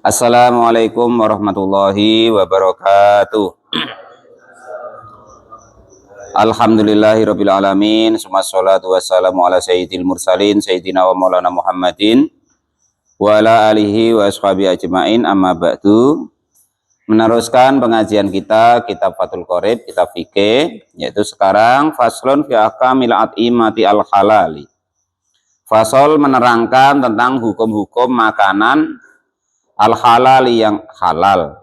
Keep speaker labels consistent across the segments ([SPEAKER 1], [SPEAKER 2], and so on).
[SPEAKER 1] Assalamualaikum warahmatullahi wabarakatuh. Alhamdulillahirabbil alamin. Summassalatu wassalamu ala sayyidil mursalin sayyidina wa maulana Muhammadin wa ala alihi wa ashabihi ajmain, amma ba'du. Meneruskan pengajian kita kitab Fathul Qorib, kitab fikih, yaitu sekarang faslun fi ahkamil at'imati al-halali. Fasal menerangkan tentang hukum-hukum makanan al-halali yang halal,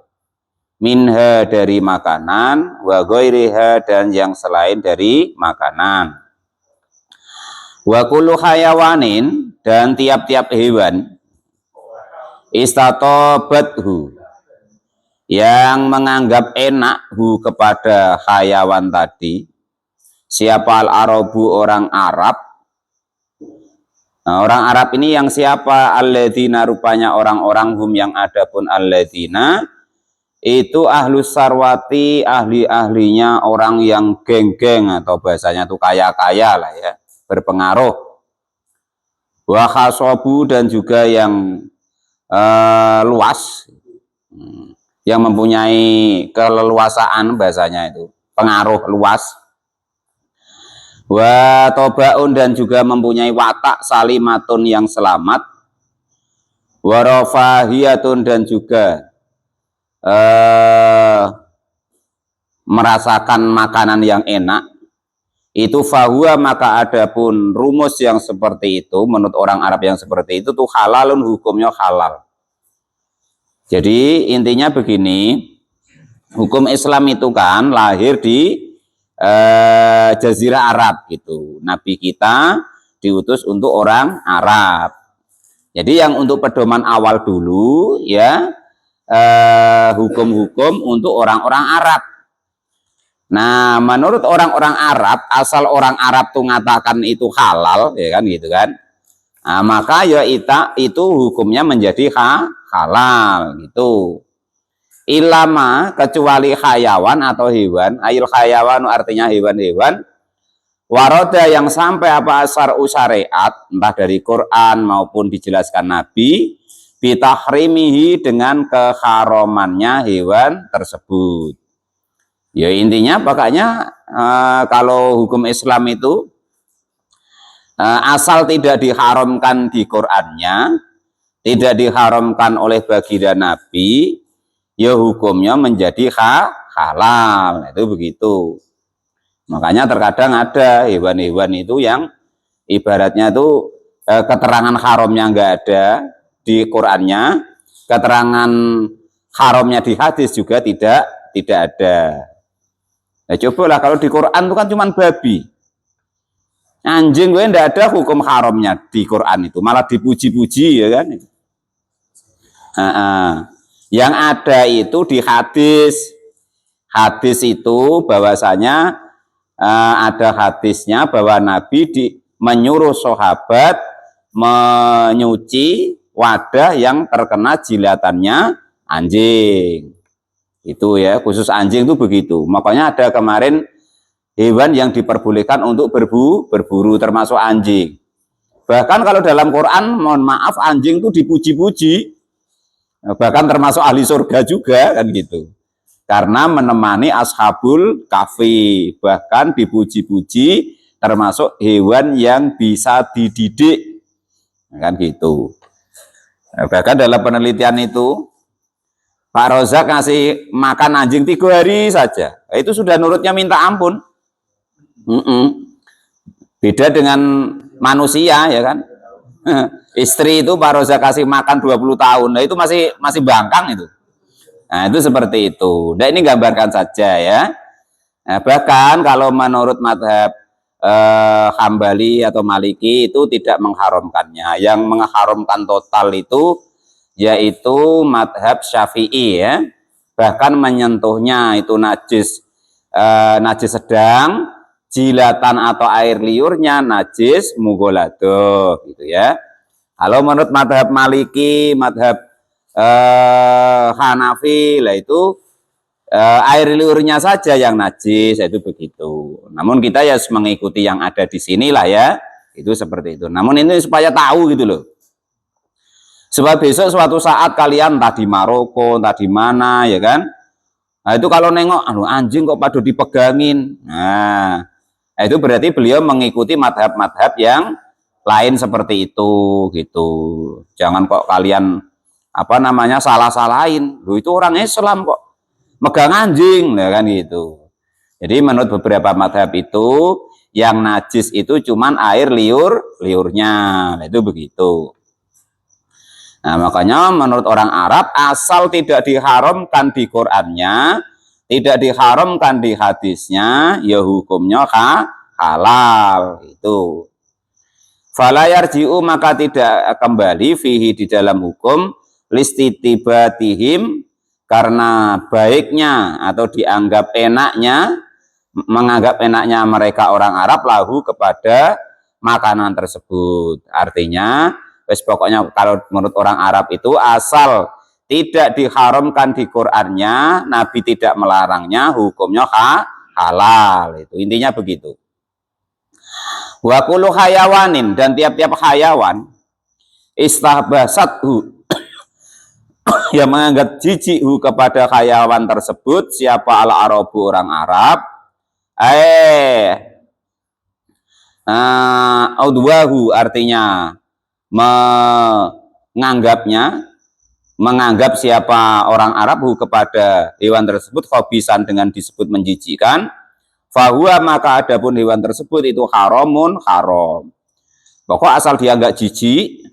[SPEAKER 1] minha dari makanan, wa ghairiha dan yang selain dari makanan. Wa kullu hayawanin dan tiap-tiap hewan istatobathu yang menganggap enak hu kepada hayawan tadi. Siapa al-arabu, orang Arab. Nah, orang Arab ini yang siapa? Alladzina, rupanya orang-orang hum yang ada pun alladzina itu ahlus sarwati, ahli-ahlinya orang yang geng-geng atau bahasanya itu kaya-kaya lah ya, berpengaruh. Wa khasobu dan juga yang luas, yang mempunyai keleluasaan, bahasanya itu pengaruh luas. Wa tobaun dan juga mempunyai watak salimatun yang selamat. Wa rafahiyatun dan juga merasakan makanan yang enak. Itu fahuwa, maka adapun rumus yang seperti itu menurut orang Arab yang seperti itu tuh halalun, hukumnya halal. Jadi intinya begini, hukum Islam itu kan lahir di Jazirah Arab gitu. Nabi kita diutus untuk orang Arab. Jadi yang untuk pedoman awal dulu ya, hukum-hukum untuk orang-orang Arab. Nah, menurut orang-orang Arab, asal orang Arab tuh ngatakan itu halal, ya kan gitu kan. Nah, maka ya itu hukumnya menjadi halal gitu. Ilama, kecuali hayawan atau hewan, ayul hayawan artinya hewan-hewan, waroda yang sampai apa asar syariat, entah dari Quran maupun dijelaskan Nabi, bitahrimihi dengan keharamannya hewan tersebut. Ya intinya pokoknya kalau hukum Islam itu asal tidak diharamkan di Qurannya, tidak diharamkan oleh baginda Nabi, ya hukumnya menjadi halal. Itu begitu. Makanya terkadang ada hewan-hewan itu yang ibaratnya itu keterangan haramnya nggak ada di Qurannya, keterangan haramnya di hadis juga tidak ada. Nah, cobalah kalau di Quran itu kan cuma babi, anjing, gue nggak ada hukum haramnya di Quran itu, malah dipuji-puji ya kan. Yang ada itu di hadis. Hadis itu bahwasanya ada hadisnya bahwa Nabi menyuruh sahabat menyuci wadah yang terkena jilatannya anjing. Itu ya, khusus anjing itu begitu. Makanya ada kemarin hewan yang diperbolehkan untuk berburu termasuk anjing. Bahkan kalau dalam Quran, mohon maaf, anjing itu dipuji-puji. Bahkan termasuk ahli surga juga kan gitu, karena menemani ashabul kahfi, bahkan dipuji-puji termasuk hewan yang bisa dididik kan gitu. Bahkan dalam penelitian itu Pak Rozak ngasih makan anjing 3 hari saja, itu sudah nurutnya minta ampun. Beda dengan manusia ya kan. Istri itu Pak Roza kasih makan 20 tahun, nah itu masih bangkang itu. Nah itu seperti itu. Nah ini gambarkan saja ya. Nah, bahkan kalau menurut madhab Hambali atau Maliki itu tidak mengharamkannya. Yang mengharamkan total itu yaitu madhab Syafi'i ya. Bahkan menyentuhnya itu najis sedang, jilatan atau air liurnya najis mugholado gitu ya. Kalau menurut madhab Maliki, madhab Hanafi lah itu air liurnya saja yang najis, itu begitu. Namun kita ya mengikuti yang ada di sini lah ya, itu seperti itu. Namun ini supaya tahu gitu loh. Sebab besok suatu saat kalian entah di Maroko, entah di mana, ya kan? Nah, itu kalau nengok, anjing kok pada dipegangin. Nah, itu berarti beliau mengikuti madhab-madhab yang lain seperti itu, gitu. Jangan kok kalian salah-salahin. Loh, itu orang Islam kok megang anjing, ya kan gitu. Jadi menurut beberapa madhab itu yang najis itu cuman air liurnya, itu begitu. Nah, makanya menurut orang Arab asal tidak diharamkan di Qur'annya, tidak diharamkan di hadisnya, ya hukumnya halal itu. Fala yarji'u, maka tidak kembali fihi di dalam hukum listitibatihim, karena baiknya atau dianggap enaknya, menganggap enaknya mereka orang Arab lahu kepada makanan tersebut. Artinya pokoknya kalau menurut orang Arab itu asal tidak diharamkan di Qur'annya, Nabi tidak melarangnya, hukumnya halal. Itu intinya begitu. Wa kullu hayawanin, dan tiap-tiap hayawan istahbasathu yang menganggap jijikhu kepada hayawan tersebut, siapa al-arabu orang Arab, audwahu artinya menganggap siapa orang Arab kepada hewan tersebut khobisan dengan disebut menjijikkan, fahuwa maka adapun hewan tersebut itu haramun, haram. Pokok asal dia nggak jijik,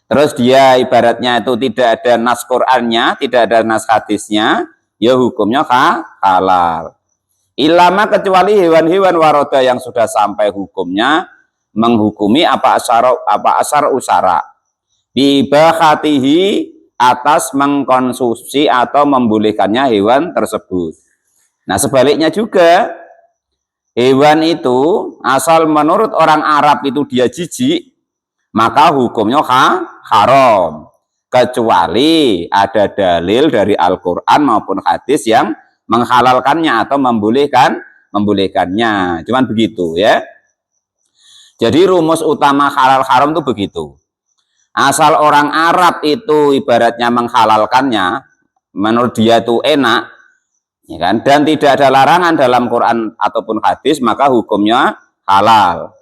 [SPEAKER 1] terus dia ibaratnya itu tidak ada nas Qur'annya, tidak ada nas hadisnya, ya hukumnya halal. Ilama kecuali hewan-hewan waroda yang sudah sampai hukumnya menghukumi apa asar usara bibahatihi, atas mengkonsumsi atau membolehkannya hewan tersebut. Nah, sebaliknya juga hewan itu asal menurut orang Arab itu dia jijik, maka hukumnya haram, kecuali ada dalil dari Al-Quran maupun hadis yang menghalalkannya atau membolehkannya. Cuman begitu ya. Jadi rumus utama halal haram itu begitu. Asal orang Arab itu ibaratnya menghalalkannya, menurut dia itu enak, ya kan? Dan tidak ada larangan dalam Quran ataupun hadis, maka hukumnya halal.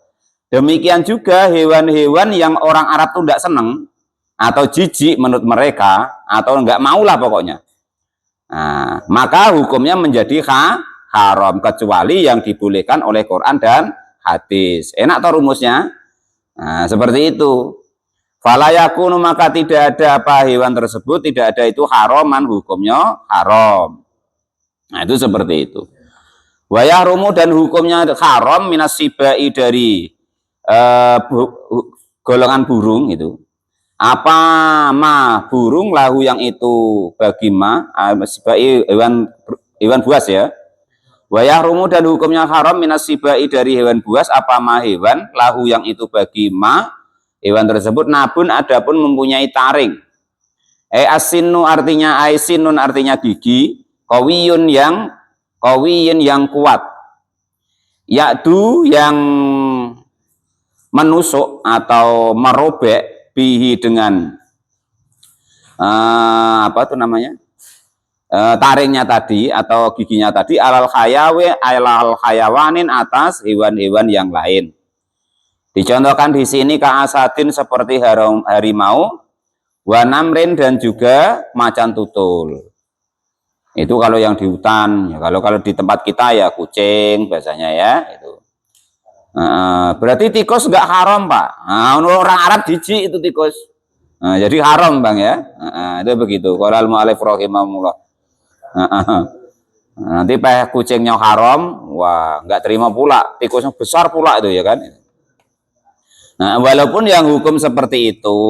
[SPEAKER 1] Demikian juga hewan-hewan yang orang Arab itu tidak senang atau jijik menurut mereka, atau enggak maulah pokoknya. Nah, maka hukumnya menjadi haram, kecuali yang dibolehkan oleh Quran dan hadis. Enak toh rumusnya? Nah, seperti itu. Fala yakunu, maka tidak ada apa hewan tersebut, tidak ada itu haraman, hukumnya haram. Nah, itu seperti itu. Wa yahrumu, dan hukumnya haram minas sibai, dari golongan burung itu. Apa burung lahu yang itu bagi sibai hewan buas ya. Wa yahrumu, dan hukumnya haram minas sibai, dari hewan buas apa hewan lahu yang itu bagi hewan tersebut nabun adapun mempunyai taring. Asinu artinya aisinun artinya gigi, kawiyun yang kuat, yaitu yang menusuk atau merobek bihi dengan taringnya tadi atau giginya tadi alal hayawanin, atas hewan-hewan yang lain. Dicontohkan di sini ka'asadin seperti harimau, wanamrin, dan juga macan tutul. Itu kalau yang di hutan. Ya, kalau di tempat kita ya kucing biasanya ya. Itu. Berarti tikus nggak haram Pak. Nah, orang Arab jijik itu tikus. Nah, jadi haram Bang ya. Itu begitu. Qala al-mu'allif rahimahullah. Nanti kucingnya haram, wah nggak terima pula. Tikusnya besar pula itu ya kan. Nah, walaupun yang hukum seperti itu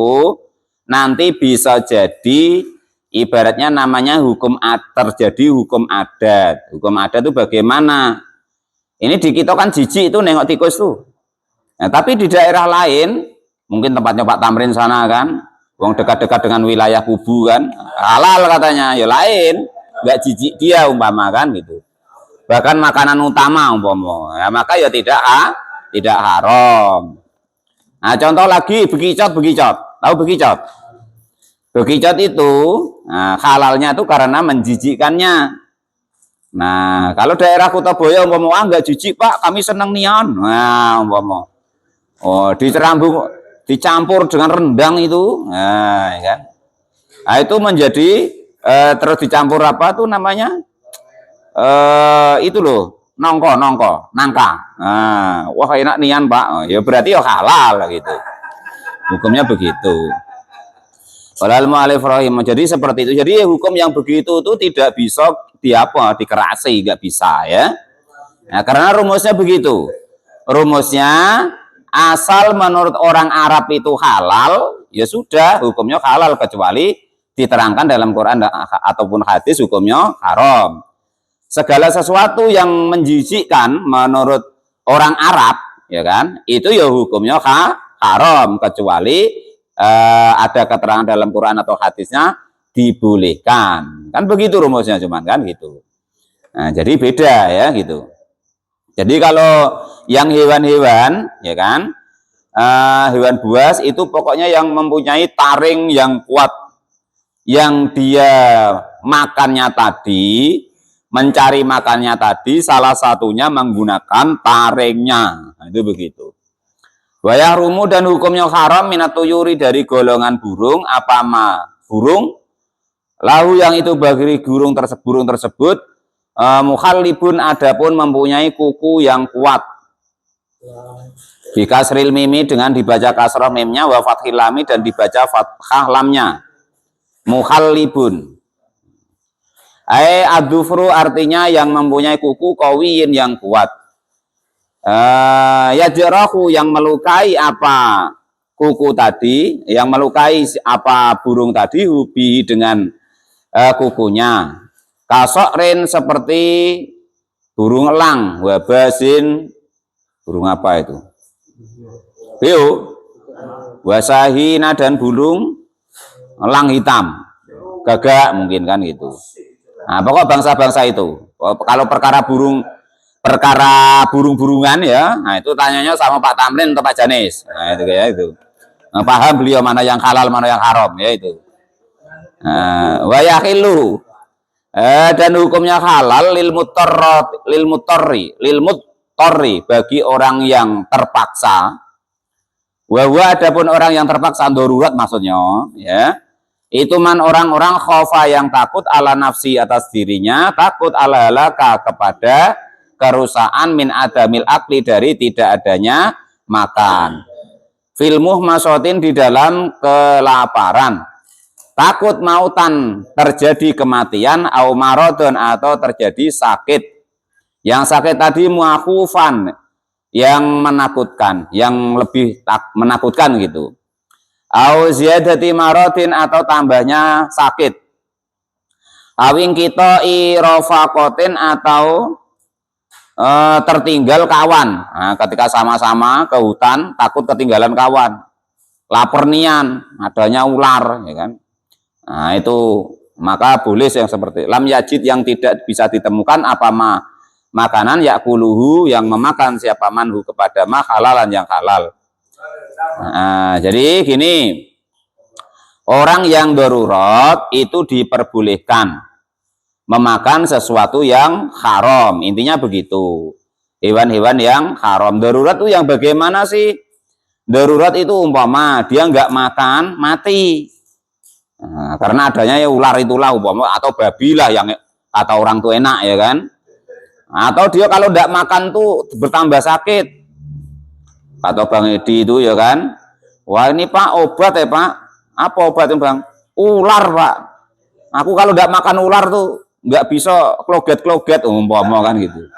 [SPEAKER 1] nanti bisa jadi ibaratnya namanya terjadi hukum adat. Hukum adat itu bagaimana? Ini di kita kan jijik itu nengok tikus tuh. Nah, tapi di daerah lain, mungkin tempatnya Pak Tamrin sana kan, wong dekat-dekat dengan wilayah kubu kan, halal katanya, ya lain, nggak jijik dia umpama kan gitu. Bahkan makanan utama umpama, ya, maka ya tidak haram. Nah, contoh lagi begicot. Tahu begicot? Bekicot itu halalnya itu karena menjijikkannya. Nah, kalau daerah Kutoboyo umpama enggak jijik Pak, kami seneng nian. Nah, umpama dicampur dengan rendang itu. Nah, ya kan? Nah, itu menjadi terus dicampur apa tuh namanya? Itu loh, nangka. Nah, wah enak nian Pak. Oh, ya berarti ya halal gitu. Hukumnya begitu. Walal mu'alif rahim. Jadi seperti itu. Jadi hukum yang begitu itu tidak bisa dikerasi, nggak bisa ya. Nah, karena rumusnya begitu. Rumusnya asal menurut orang Arab itu halal, ya sudah hukumnya halal kecuali diterangkan dalam Quran ataupun hadis hukumnya haram. Segala sesuatu yang menjijikkan menurut orang Arab, ya kan, itu ya hukumnya haram kecuali ada keterangan dalam Quran atau hadisnya dibolehkan. Kan begitu rumusnya cuman kan gitu. Nah, jadi beda ya gitu. Jadi kalau yang hewan-hewan ya kan, hewan buas itu pokoknya yang mempunyai taring yang kuat, yang dia makannya tadi, mencari makannya tadi salah satunya menggunakan taringnya. Nah, itu begitu. Wayah rumu dan hukumnya haram minat tuyuri dari golongan burung apa burung lahu yang itu bagi burung tersebut mukhallibun adapun mempunyai kuku yang kuat bikasril mimi dengan dibaca kasrah mimnya wa fathil lami dan dibaca fathah lamnya mukhallibun adufru artinya yang mempunyai kuku kawiyin yang kuat. Yajrahu yang melukai apa kuku tadi, yang melukai apa burung tadi hubi dengan kukunya. Kasokrin seperti burung elang, wabasin burung apa itu? Beo, wasahina dan burung elang hitam, gagak mungkin kan gitu. Nah, pokok bangsa-bangsa itu. Kalau perkara burung-burungan ya, nah itu tanyanya sama Pak Tamrin atau Pak Janis. Nah itu kayak itu. Nah, paham beliau mana yang halal, mana yang haram ya itu. Wa yahilu dan hukumnya halal lil muttorri bagi orang yang terpaksa. Wa adapun orang yang terpaksa darurat maksudnya ya. Itu orang-orang khofa yang takut ala nafsi atas dirinya, takut ala halaka kepada kerusakan min adamil akli dari tidak adanya makan. Filmuh masotin di dalam kelaparan. Takut mautan terjadi kematian au marodon atau terjadi sakit. Yang sakit tadi muakhufan yang menakutkan, yang lebih menakutkan gitu. Au ziyadati marodin atau tambahnya sakit. Awing kita irofaqotin atau tertinggal kawan. Nah, ketika sama-sama ke hutan takut ketinggalan kawan, lapar nian, adanya ular ya kan. Nah itu maka boleh yang seperti lam yajid yang tidak bisa ditemukan apa makanan yakuluhu yang memakan siapa manhu kepada halalan yang halal. Nah, jadi gini, orang yang darurat itu diperbolehkan memakan sesuatu yang haram, intinya begitu. Hewan-hewan yang haram. Darurat itu yang bagaimana sih? Darurat itu umpama dia nggak makan mati. Nah, karena adanya ya ular itulah umpama atau babi lah yang kata orang tuh enak ya kan. Atau dia kalau nggak makan tuh bertambah sakit. Atau Bang Edi itu ya kan. Wah ini Pak obat ya Pak. Apa obatnya Bang? Ular Pak. Aku kalau nggak makan ular tuh nggak bisa kloget-kloget umpama kan gitu.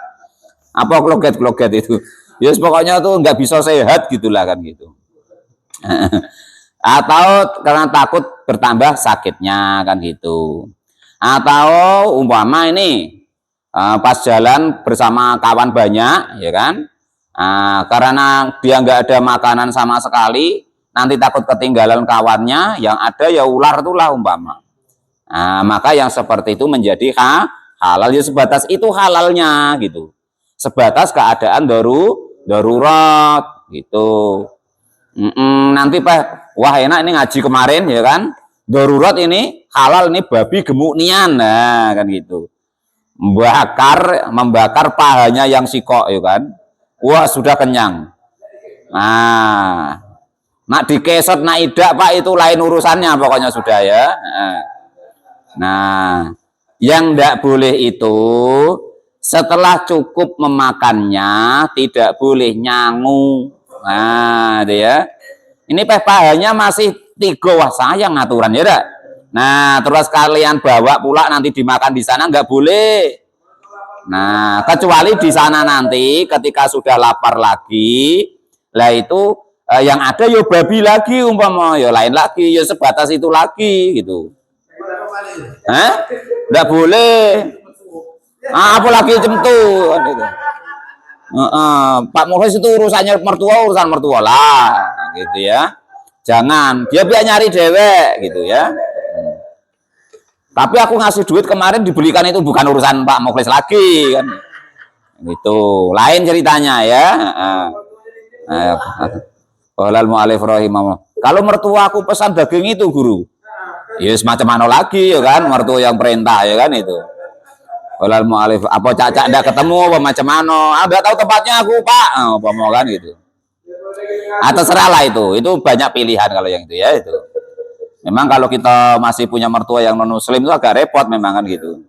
[SPEAKER 1] Apa kloget-kloget itu? Ya yes, pokoknya tuh nggak bisa sehat gitulah kan gitu. Atau karena takut bertambah sakitnya kan gitu. Atau umpama ini pas jalan bersama kawan banyak ya kan. Karena dia nggak ada makanan sama sekali, nanti takut ketinggalan kawannya, yang ada ya ular itulah umpama. Maka yang seperti itu menjadi halal ya sebatas itu halalnya gitu. Sebatas keadaan darurat gitu. Nanti Pak, wah enak ini ngaji kemarin ya kan. Darurat ini halal ini babi gemuk nian, nah kan gitu. Membakar pahanya yang sikok, ya kan. Wah sudah kenyang. Nah, nak dikesot nak idak Pak itu lain urusannya pokoknya sudah ya. Nah, yang tidak boleh itu setelah cukup memakannya tidak boleh nyangu. Nah, itu ya. Ini pahanya masih 3, wah sayang aturan ya dak. Nah, terus kalian bawa pula nanti dimakan di sana nggak boleh. Nah, kecuali di sana nanti ketika sudah lapar lagi, lah itu yang ada yo babi lagi umpama, yo lain lagi, yo sebatas itu lagi gitu. Hah? Nggak boleh. Apalagi cemtu. Pak Mukhlis itu urusannya urusan mertua lah, gitu ya. Jangan, dia biar nyari dewek gitu ya. Tapi aku ngasih duit kemarin dibelikan itu bukan urusan Pak Mukhlis lagi kan. Gitu. Lain ceritanya ya. Qalal mu'alif rahimahullah. Kalau mertua aku pesan daging itu, Guru. Ya semacam mana lagi ya kan, mertua yang perintah ya kan itu. Qalal mu'alif apa cacak ndak ketemu apa macam mana. Enggak tahu tempatnya aku, Pak. Apa mau kan gitu. Atau serahlah itu. Itu banyak pilihan kalau yang itu ya itu. Memang kalau kita masih punya mertua yang non muslim itu agak repot memang kan gitu.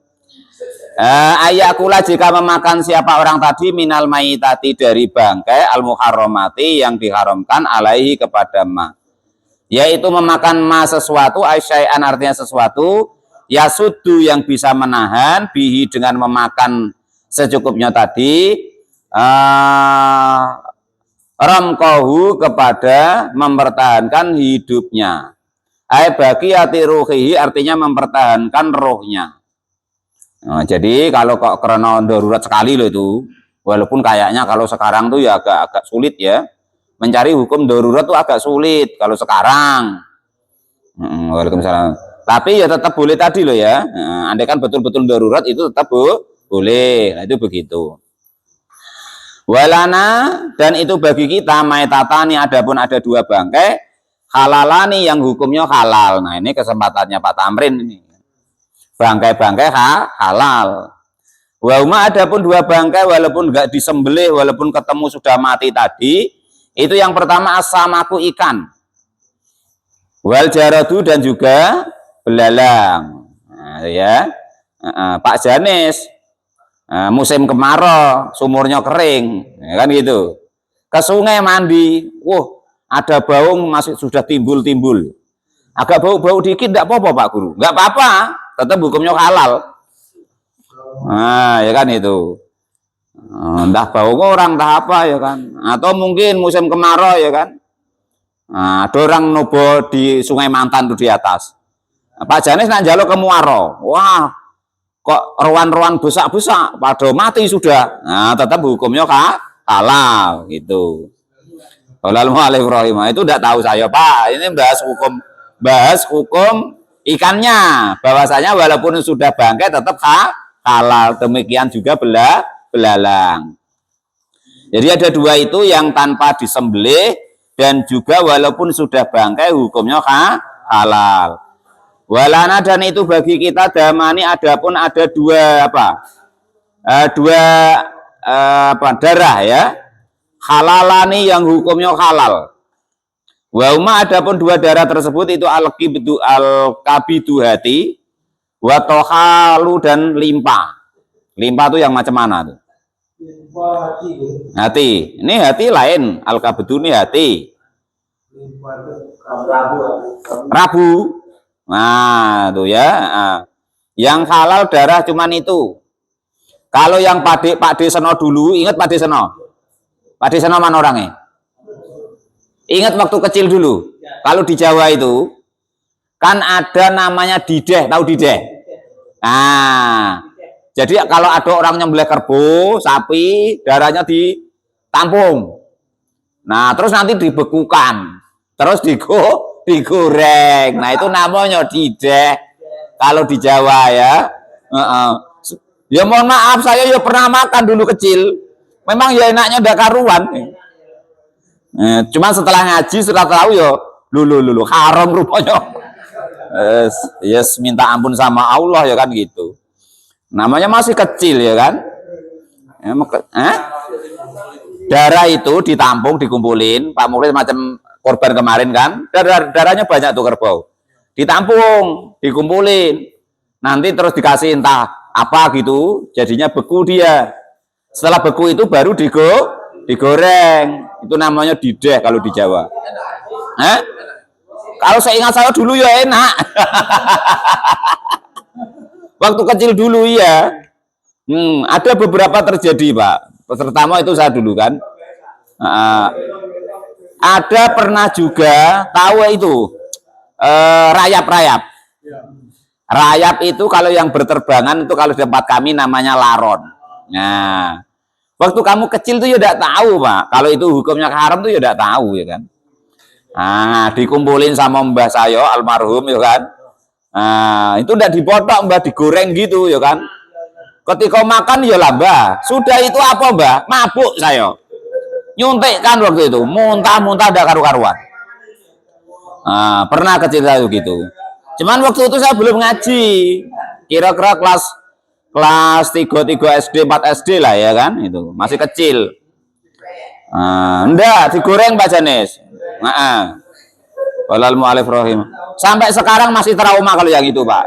[SPEAKER 1] Ayakula jika memakan siapa orang tadi minal maitati dari bangkai al muharramati yang diharamkan alaihi kepada ma, yaitu memakan ma sesuatu asyai'an artinya sesuatu yasudu yang bisa menahan bihi dengan memakan secukupnya tadi ramkohu kepada mempertahankan hidupnya. Baqiyati ruhihi artinya mempertahankan rohnya. Nah, jadi kalau kok karena darurat sekali loh itu, walaupun kayaknya kalau sekarang tuh ya agak sulit ya, mencari hukum darurat tuh agak sulit kalau sekarang. Waalaikumsalam. Tapi ya tetap boleh tadi loh ya. Andai kan betul-betul darurat itu tetap boleh. Nah, itu begitu. Walana dan itu bagi kita maitatani adapun ada 2 bangkai. Halalani yang hukumnya halal. Nah ini kesempatannya Pak Tamrin ini. Bangkai-bangkai halal. Wahuma adapun 2 bangkai walaupun enggak disembelih, walaupun ketemu sudah mati tadi, itu yang pertama as-samaku ikan. Wal jaradu dan juga belalang. Nah, ya. Pak Janis musim kemarau, sumurnya kering, ya kan gitu. Ke sungai mandi, ada bau masih sudah timbul-timbul. Agak bau-bau dikit enggak apa-apa Pak Guru. Enggak apa-apa, tetap hukumnya halal. Nah, ya kan itu. Entah bau orang entah apa ya kan. Atau mungkin musim kemarau ya kan. Nah, ada orang nobo di Sungai Mantan tuh di atas. Pak Janis nak njaluk ke Muaro. Wah, kok ruan-ruan besak-besak pada mati sudah. Nah, tetap hukumnya halal gitu. Qalal mu'alif rahimah itu tidak tahu saya Pak. Ini bahas hukum ikannya. Bahwasanya walaupun sudah bangkai tetap halal. Demikian juga belalang. Jadi ada 2 itu yang tanpa disembelih dan juga walaupun sudah bangkai hukumnya halal. Walana dan itu bagi kita damani adapun ada 2 darah ya. Halalani yang hukumnya halal. Wa umma adapun 2 darah tersebut itu al-kabidu hati wa tohalu dan limpa. Limpa itu yang macam mana tuh? Hati. Ini hati lain, al-kabidu ini hati. Rabu. Nah, tuh ya. Yang halal darah cuman itu. Kalau yang Pak De Seno dulu, ingat Pak De Seno? Pak De Seno mana orangnya? Ingat waktu kecil dulu. Kalau di Jawa itu kan ada namanya dideh, tahu dideh? Nah, jadi kalau ada orang nyembelih kerbau, sapi, darahnya ditampung. Nah, terus nanti dibekukan, terus digoreng. Nah, itu namanya dideh. Kalau di Jawa ya. Ya mohon maaf, saya ya pernah makan dulu kecil. Memang ya enaknya udah karuan. Cuman setelah ngaji sudah tahu ya lulu haram rupanya. Yes, minta ampun sama Allah ya kan gitu. Namanya masih kecil ya kan. Darah itu ditampung, dikumpulin. Pak Murid macam korban kemarin kan, darahnya banyak tuh kerbau. Ditampung, dikumpulin. Nanti terus dikasih entah apa gitu, jadinya beku dia. Setelah beku itu baru digoreng. Itu namanya dideh kalau di Jawa. Kalau saya ingat saya dulu ya enak. Waktu kecil dulu ya. Ada beberapa terjadi Pak. Pertama itu saya dulu kan. Ada pernah juga tahu itu rayap-rayap. Rayap itu kalau yang berterbangan itu kalau di tempat kami namanya laron. Nah, waktu kamu kecil tuh ya udah tahu Pak. Kalau itu hukumnya haram tuh ya udah tahu ya kan. Nah, dikumpulin sama mbah saya almarhum ya kan. Nah, itu udah dipotong mbah, digoreng gitu ya kan. Ketika makan ya lah mbah. Sudah itu apa mbah? Mabuk saya. Nyuntik kan waktu itu, muntah-muntah ada karu-karuan. Nah, pernah kecil saya gitu. Cuman waktu itu saya belum ngaji. Kira-kira kelas 3 SD, 4 SD lah ya kan, itu masih kecil. Enggak, digoreng Pak Janes. Walal mu'alif rohim. Sampai sekarang masih trauma kalau yang itu Pak.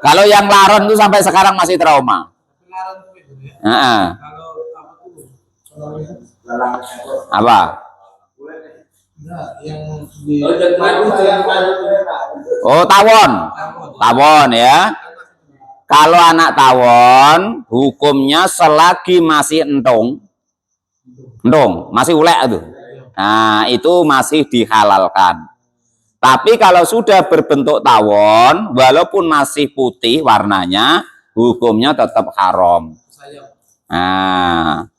[SPEAKER 1] Kalau yang laron itu sampai sekarang masih trauma. Apa? Oh, tawon. Tawon ya. Kalau anak tawon, hukumnya selagi masih entung, masih ulek itu. Nah, itu masih dihalalkan. Tapi kalau sudah berbentuk tawon, walaupun masih putih warnanya, hukumnya tetap haram. Nah,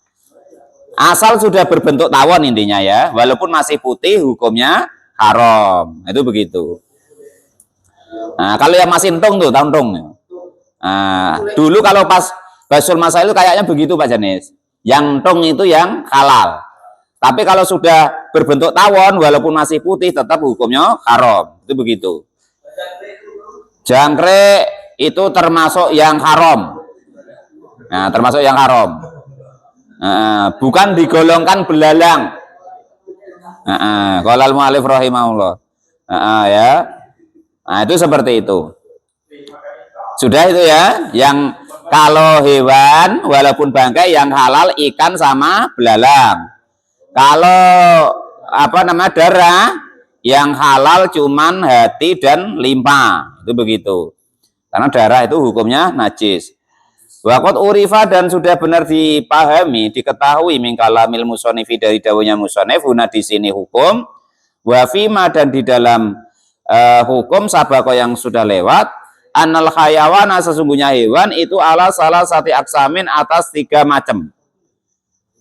[SPEAKER 1] asal sudah berbentuk tawon intinya ya, walaupun masih putih, hukumnya haram. Itu begitu. Nah, kalau yang masih entung tuh, tahun-tung. Nah, dulu kalau pas Basul Masa itu kayaknya begitu Pak Janis. Yang entung itu yang halal. Tapi kalau sudah berbentuk tawon, walaupun masih putih, tetap hukumnya haram. Itu begitu. Jangkrik itu termasuk yang haram. Nah, termasuk yang haram. Bukan digolongkan belalang. Qalal mu'alif rahimahullah. Ya. Nah, itu seperti itu. Sudah itu ya. Yang kalau hewan, walaupun bangkai, yang halal ikan sama belalang. Kalau darah yang halal cuman hati dan limpa, itu begitu. Karena darah itu hukumnya najis. Waqat urifa dan sudah benar dipahami, diketahui min kalamil musonifi dari dawuhnya musonif, huna di sini hukum, wafima dan di dalam hukum sabako yang sudah lewat, anal hayawana sesungguhnya hewan itu ala salah satu aksamin atas 3 macam.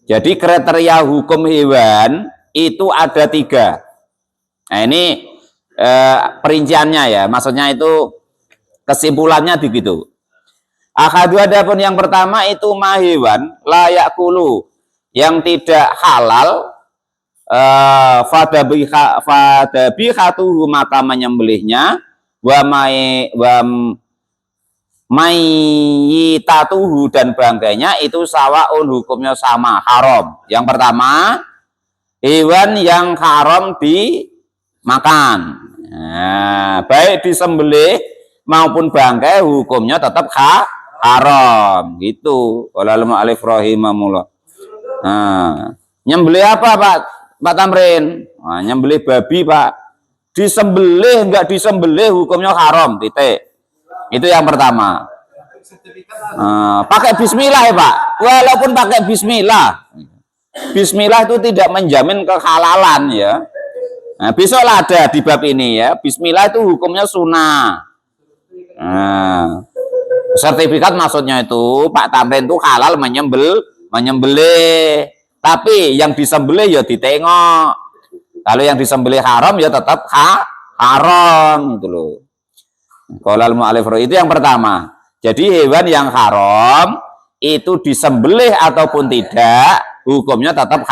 [SPEAKER 1] Jadi kriteria hukum hewan itu ada 3. Nah ini perinciannya ya, maksudnya itu kesimpulannya begitu. Ahadu adapun yang pertama itu hewan layak kulu yang tidak halal, fadabihatuhu maka menyembelihnya, wa mayitatuhu dan bangkainya itu sawaun hukumnya sama, haram. Yang pertama, hewan yang haram dimakan. Nah, baik disembelih maupun bangkai hukumnya tetap haram. Gitu. Walal mu'alif rahimahullah. Nah, nyembelih apa Pak Tamrin? Nah, nyembelih babi Pak. Disembelih enggak disembelih hukumnya haram, titik. Itu yang pertama. Pakai bismillah ya Pak. Walaupun pakai bismillah. Bismillah itu tidak menjamin kehalalan ya. Nah, besoklah ada di bab ini ya. Bismillah itu hukumnya sunnah. Nah, sertifikat maksudnya itu Pak Tamrin itu halal menyembelih. Tapi yang disembelih ya ditengok. Kalau yang disembelih haram ya tetap haram gitu loh. Qalal mu'alif itu yang pertama. Jadi hewan yang haram itu disembelih ataupun tidak, hukumnya tetap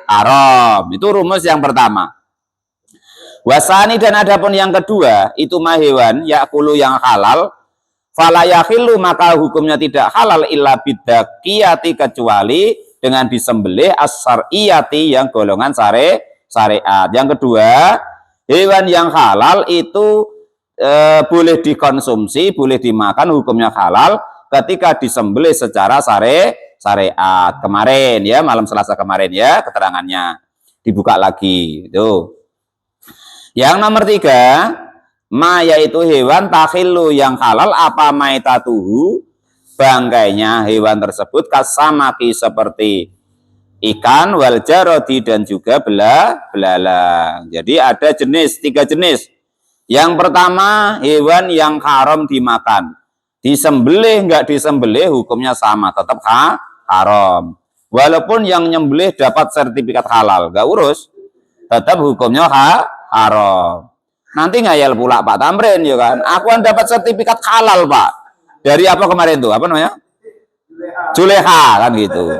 [SPEAKER 1] haram. Itu rumus yang pertama. Wasani dan adapun yang kedua itu mah hewan yakulu yang halal, fala yakhillu maka hukumnya tidak halal illa bidakiyati kecuali dengan disembelih as-syar'iyati yang golongan syariat. Yang kedua, hewan yang halal itu boleh dikonsumsi, boleh dimakan, hukumnya halal ketika disembelih secara syariat. Kemarin ya, malam Selasa kemarin ya keterangannya. Dibuka lagi. Itu. Yang nomor 3, ma yaitu hewan takhillu yang halal apa maitatuhu, bangkainya hewan tersebut kasamaki seperti ikan, wal jarodi dan juga belalang. Jadi ada 3 jenis. Yang pertama hewan yang haram dimakan. Disembelih enggak disembelih hukumnya sama, tetap haram. Walaupun yang nyembelih dapat sertifikat halal, enggak urus, tetap hukumnya haram. Nanti ngayal pula Pak Tamrin ya kan. Aku kan dapat sertifikat halal Pak. Dari apa kemarin tuh? Apa namanya? Juleha kan gitu.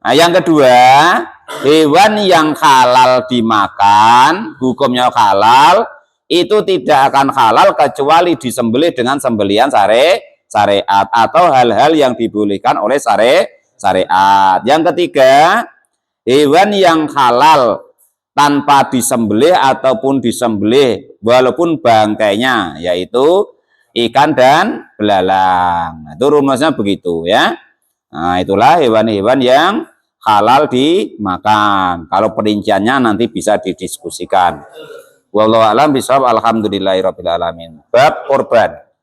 [SPEAKER 1] Nah, yang kedua, hewan yang halal dimakan, hukumnya halal, itu tidak akan halal kecuali disembelih dengan sembelihan syariat atau hal-hal yang dibolehkan oleh syariat. Yang ketiga, hewan yang halal tanpa disembelih ataupun disembelih walaupun bangkainya yaitu ikan dan belalang. Itu rumusnya begitu ya. Nah, itulah hewan-hewan yang halal dimakan. Kalau perinciannya nanti bisa didiskusikan. Wallahu a'lam bishawab. Alhamdulillahirabbil alamin. Bab korban.